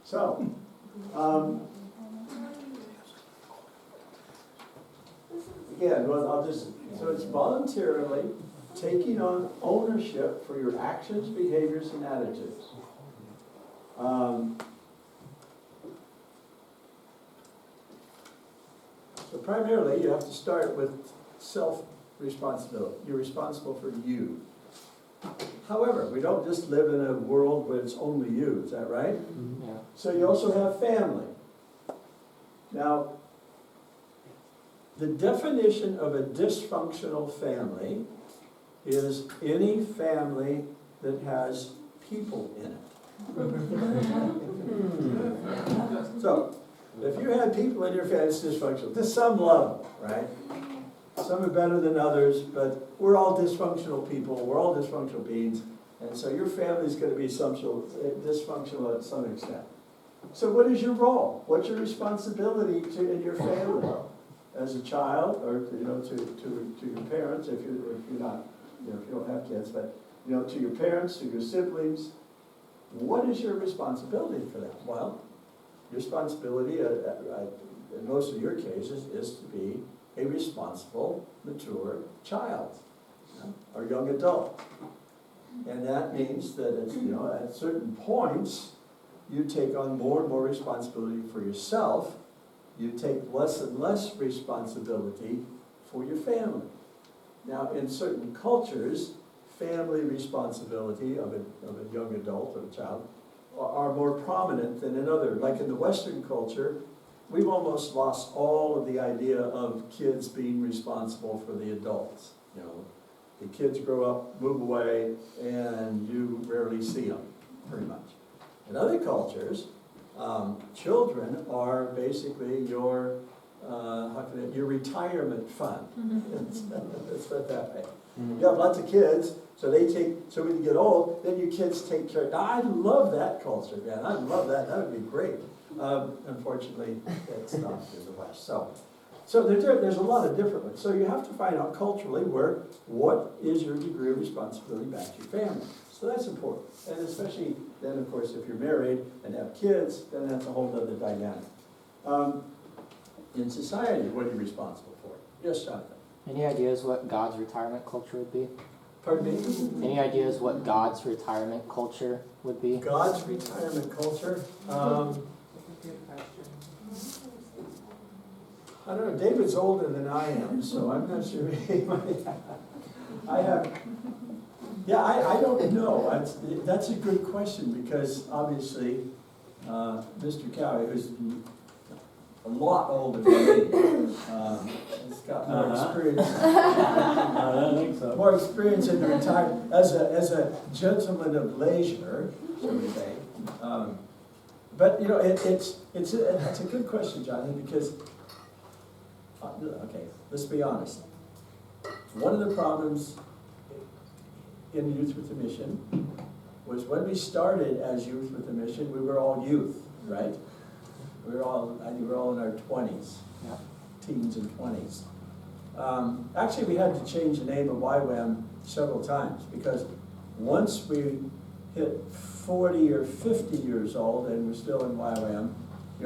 So, again, well, so it's voluntarily taking on ownership for your actions, behaviors, and attitudes. So primarily, you have to start with self-responsibility. You're responsible for you. However, we don't just live in a world where it's only you, is that right? Yeah. So you also have family. Now, the definition of a dysfunctional family is any family that has people in it. So, if you had people in your family, it's dysfunctional, to some level, right? Some are better than others, but we're all dysfunctional people, we're all dysfunctional beings, and so your family's gonna be dysfunctional at some extent. So what is your role? What's your responsibility in your family? As a child, or to your parents, if you're not, if you don't have kids, but to your parents, to your siblings, what is your responsibility for them? Well, your responsibility, in most of your cases, is to be a responsible, mature child, or young adult. And that means that at certain points, you take on more and more responsibility for yourself. You take less and less responsibility for your family. Now, in certain cultures, family responsibility of a young adult or a child are more prominent than in other. Like in the Western culture, we've almost lost all of the idea of kids being responsible for the adults. The kids grow up, move away, and you rarely see them, pretty much. In other cultures, children are basically your retirement fund. Let's put it that way. You have lots of kids, so when you get old, then your kids take care. Now, I love that culture, man. I love that. That would be great. Unfortunately, it's not in the West. So there's a lot of different ones. So you have to find out culturally what is your degree of responsibility back to your family. So that's important. And especially then, of course, if you're married and have kids, then that's a whole other dynamic. In society, what are you responsible for? Yes, Jonathan. Any ideas what God's retirement culture would be? Pardon me? Any ideas what God's retirement culture would be? God's retirement culture? I don't know, David's older than I am, so I'm not sure he might. I don't know. That's a good question, because obviously, Mr. Cowie, who's a lot older than me, has got more experience. I don't think so. More experience in the retirement, as a gentleman of leisure, shall we say. But it's a good question, Jonathan, because okay, let's be honest. One of the problems in Youth with a Mission was when we started as Youth with a Mission, we were all youth, right? I think we were all in our 20s, Yeah. teens and 20s. Actually, we had to change the name of YWAM several times, because once we hit 40 or 50 years old and we're still in YWAM,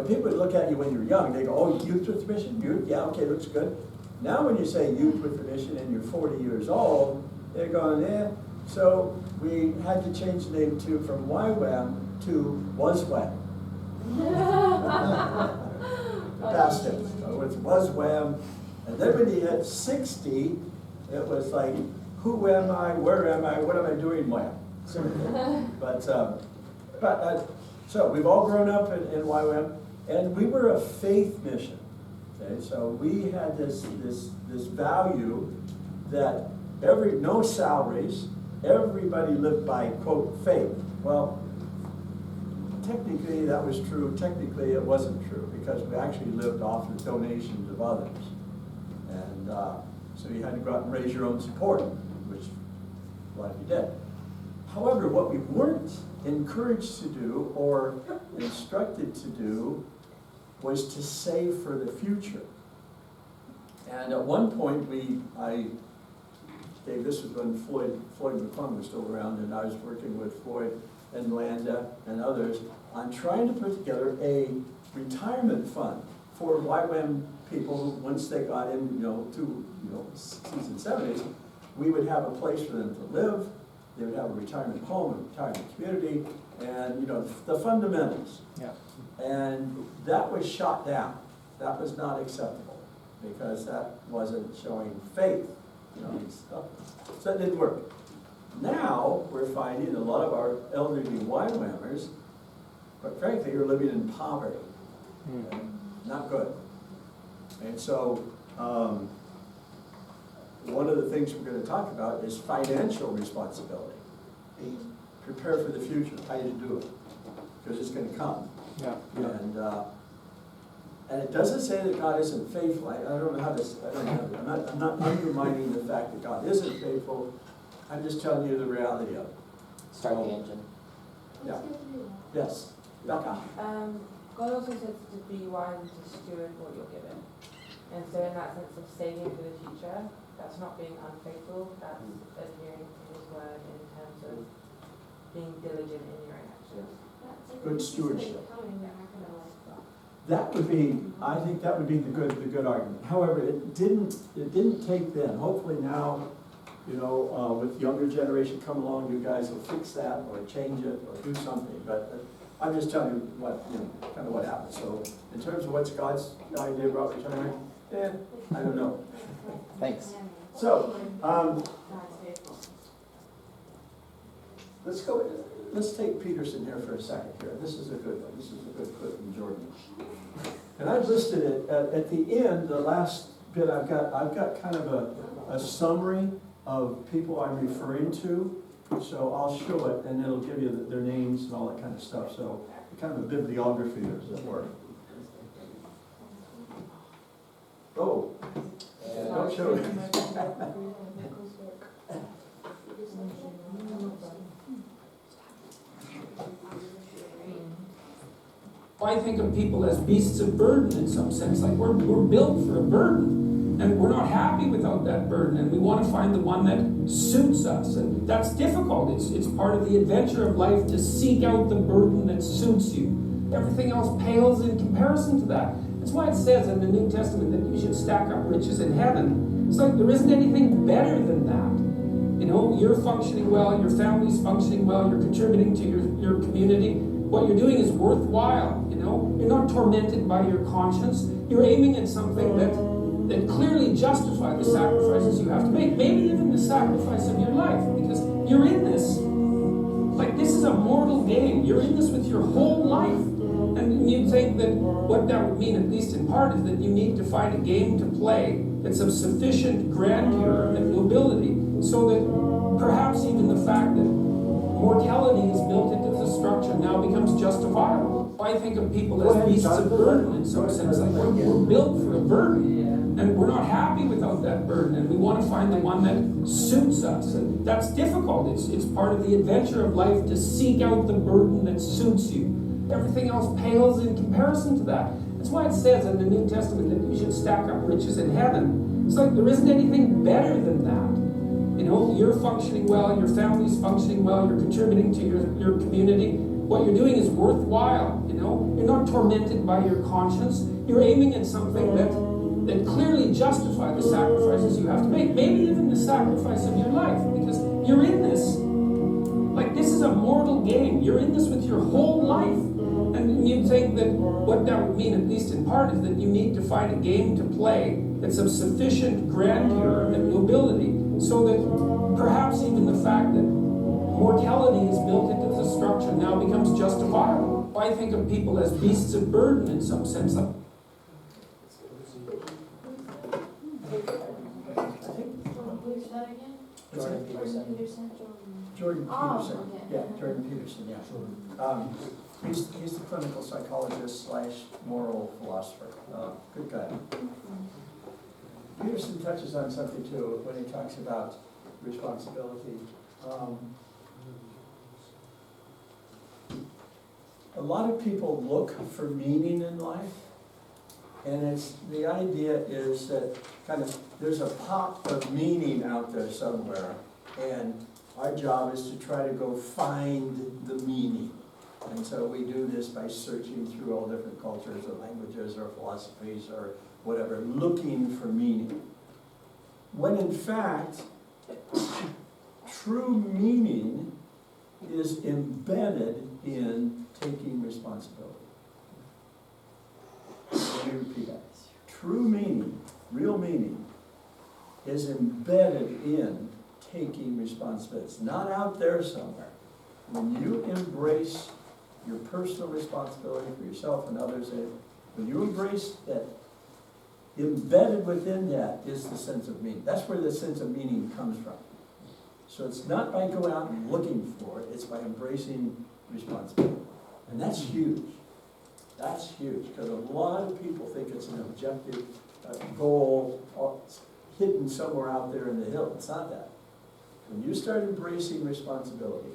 people would look at you when you're young, they go, oh, Youth with a Mission? Youth? Yeah, okay, looks good. Now when you say Youth with a Mission and you're 40 years old, they're going, eh. So we had to change the name from YWAM to WASWAM. The past tense. So it's WASWAM. And then when you hit 60, it was like, who am I, where am I, what am I doing, WAM? So we've all grown up in YWAM, and we were a faith mission. Okay, so we had this value that no salaries, everybody lived by, quote, faith. Well, technically that was true, technically it wasn't true, because we actually lived off the donations of others. And so you had to go out and raise your own support, which a lot of you did. However, what we weren't encouraged to do or instructed to do was to save for the future. And at one point, Dave, this was when Floyd McClung was still around, and I was working with Floyd and Landa and others on trying to put together a retirement fund for YWAM people who, once they got in, to, 60s and 70s, we would have a place for them to live, they would have a retirement home, a retirement community, and, the fundamentals. Yeah. And that was shot down. That was not acceptable, because that wasn't showing faith, and stuff. So that didn't work. Now, we're finding a lot of our elderly YWAMers, but frankly, are living in poverty. Not good. And so, one of the things we're going to talk about is financial responsibility. Prepare for the future, how you do it, because it's going to come. Yeah. And it doesn't say that God isn't faithful. I don't know how to, I'm not undermining the fact that God isn't faithful. I'm just telling you the reality of it. Start the engine. Yeah. Yes, Becca. God also says to be wise and to steward what you're given. And so in that sense of saving for the future, that's not being unfaithful, that's adhering to his word in terms of being diligent in your own actions. Good stewardship. That would be, I think that would be the good argument. However, it didn't take then. Hopefully now, with younger generation come along, you guys will fix that or change it or do something. But I'm just telling you what, kind of what happened. So in terms of what's God's idea about retirement, I don't know. Thanks. So, let's take Peterson here for a second here. This is a good one. This is a good clip from Jordan. And I've listed it at the end, the last bit I've got kind of a summary of people I'm referring to. So I'll show it and it'll give you their names and all that kind of stuff. So kind of a bibliography, as it were. Oh, don't show it. I think of people as beasts of burden in some sense, like we're built for a burden, and we're not happy without that burden, and we want to find the one that suits us, and that's difficult. It's part of the adventure of life to seek out the burden that suits you. Everything else pales in comparison to that. That's why it says in the New Testament that you should stack up riches in heaven. It's like there isn't anything better than that. You're functioning well, your family's functioning well, you're contributing to your community. What you're doing is worthwhile, You're not tormented by your conscience. You're aiming at something that clearly justifies the sacrifices you have to make. Maybe even the sacrifice of your life, because you're in this. Like, this is a mortal game. You're in this with your whole life. And you'd think that what that would mean, at least in part, is that you need to find a game to play that's of sufficient grandeur and nobility, so that perhaps even the fact that mortality is built into the structure now becomes justifiable. I think of people as beasts of burden in some sense, like we're built for a burden, and we're not happy without that burden, and we want to find the one that suits us, and that's difficult. It's part of the adventure of life to seek out the burden that suits you. Everything else pales in comparison to that. That's why it says in the New Testament that you should stack up riches in heaven. It's like there isn't anything better than that. You're functioning well, your family's functioning well, you're contributing to your community. What you're doing is worthwhile, You're not tormented by your conscience. You're aiming at something that clearly justifies the sacrifices you have to make. Maybe even the sacrifice of your life, because you're in this. Like, this is a mortal game. You're in this with your whole life. And you'd think that what that would mean, at least in part, is that you need to find a game to play that's of sufficient grandeur and nobility, so that perhaps even the fact that mortality is built into the structure now becomes justifiable. I think of people as beasts of burden in some sense. Jordan Peterson. Jordan Peterson. Yeah, Jordan Peterson, yeah. He's the clinical psychologist / moral philosopher. Good guy. Peterson touches on something too when he talks about responsibility. A lot of people look for meaning in life, and the idea is that kind of there's a pot of meaning out there somewhere, and our job is to try to go find the meaning. And so we do this by searching through all different cultures or languages or philosophies or whatever, looking for meaning. When in fact, true meaning is embedded in taking responsibility. Let me repeat that. True meaning, real meaning, is embedded in taking responsibility. It's not out there somewhere. When you embrace your personal responsibility for yourself and others, when you embrace that, embedded within that is the sense of meaning. That's where the sense of meaning comes from. So it's not by going out and looking for it, it's by embracing responsibility. And that's huge. That's huge, because a lot of people think it's an objective goal hidden somewhere out there in the hill. It's not that. When you start embracing responsibility,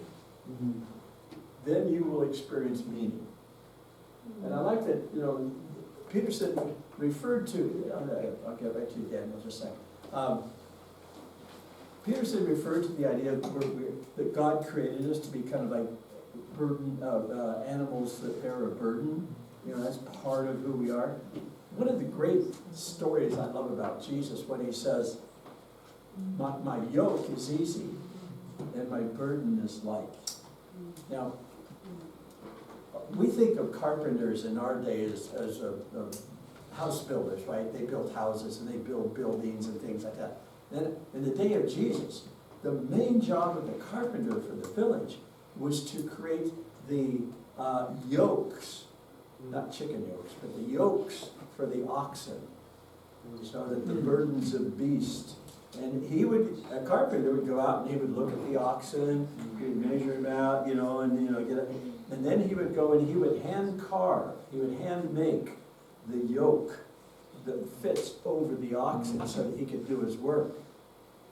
then you will experience meaning. And I like that, Peterson referred to, I'll get back to you, Dan, in just a second. Peterson referred to the idea that God created us to be kind of like animals that bear a burden. That's part of who we are. One of the great stories I love about Jesus when he says, my yoke is easy and my burden is light. Now, we think of carpenters in our day as house builders, right? They build houses and they build buildings and things like that. Then in the day of Jesus, the main job of the carpenter for the village was to create the yokes, not chicken yokes, but the yokes for the oxen, so that the burdens of the beast. And a carpenter would go out and he would look at the oxen, he would measure them out, get it. And then he would go and he would hand carve, he would hand make the yoke that fits over the oxen so that he could do his work.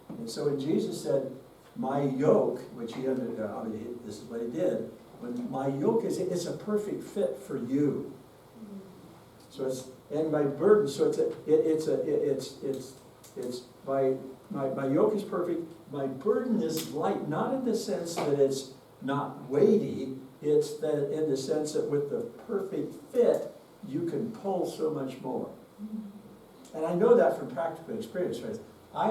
And so when Jesus said, my yoke, which this is what he did, when my yoke it's a perfect fit for you. So and my burden, so my yoke is perfect, my burden is light, not in the sense that it's not weighty, it's that in the sense that with the perfect fit, you can pull so much more. And I know that from practical experience, right? I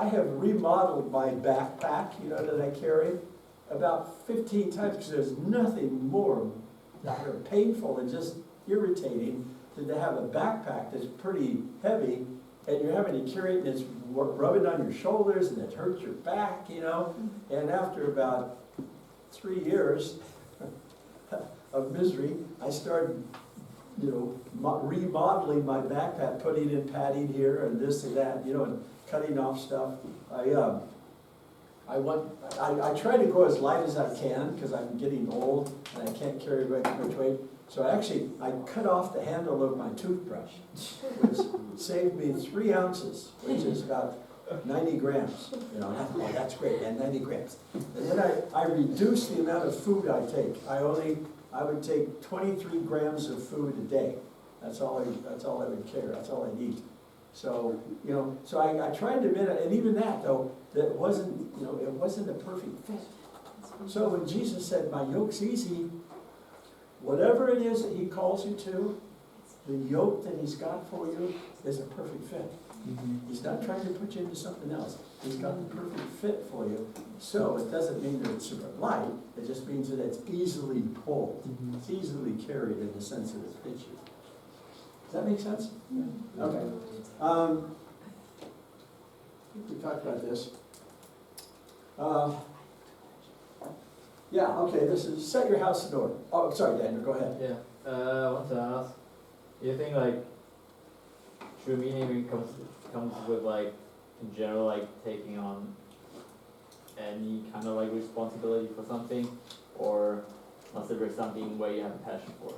have remodeled my backpack, that I carry, about 15 times, because there's nothing more painful and just irritating than to have a backpack that's pretty heavy, and you're having to carry it, and it's rubbing on your shoulders, and it hurts your back, And after about 3 years of misery, I started, remodeling my backpack, putting in padding here and this and that, and cutting off stuff. I try to go as light as I can because I'm getting old and I can't carry very much weight. So I cut off the handle of my toothbrush, which saved me 3 ounces, which is about 90 grams. That's great, and 90 grams. And then I reduced the amount of food I take. I would take 23 grams of food a day. That's all I would carry. That's all I need. So I tried to minimize, and even that though, that wasn't it wasn't a perfect fit. So when Jesus said, "My yoke's easy," whatever it is that He calls you to, the yoke that He's got for you is a perfect fit. He's not trying to put you into something else. He's got the perfect fit for you. So it doesn't mean that it's super light. It just means that it's easily pulled. It's easily carried in the sense that it fits you. Does that make sense? Yeah. Okay. We talked about this. This is set your house in order. Oh, sorry, Daniel, go ahead. Yeah, I want to ask, do you think true meaning comes with in general taking on any kind of responsibility for something, or must there be something where you have a passion for?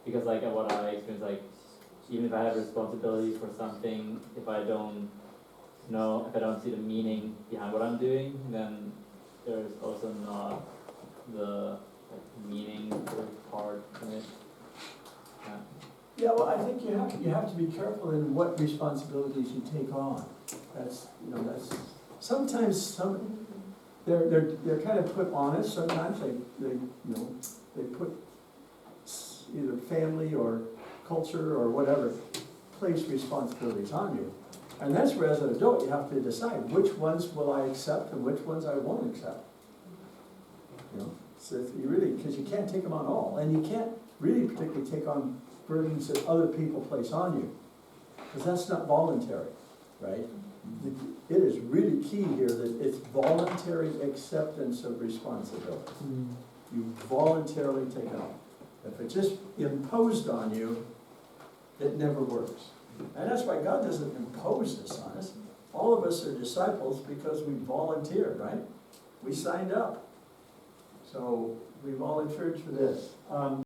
Because what I experience, even if I have responsibility for something, if I don't see the meaning behind what I'm doing, then there's also not the meaning part in it. Yeah, well, I think you have to be careful in what responsibilities you take on. That's sometimes they're kind of put on us sometimes, they put either family or culture or whatever, place responsibilities on you. And that's where as an adult, you have to decide which ones will I accept and which ones I won't accept. So if you really, because you can't take them on all, and you can't really particularly take on burdens that other people place on you, because that's not voluntary, right? It is really key here that it's voluntary acceptance of responsibility. You voluntarily take it on. If it's just imposed on you, it never works. And that's why God doesn't impose this on us. All of us are disciples because we volunteered, right? We signed up. So we volunteered for this.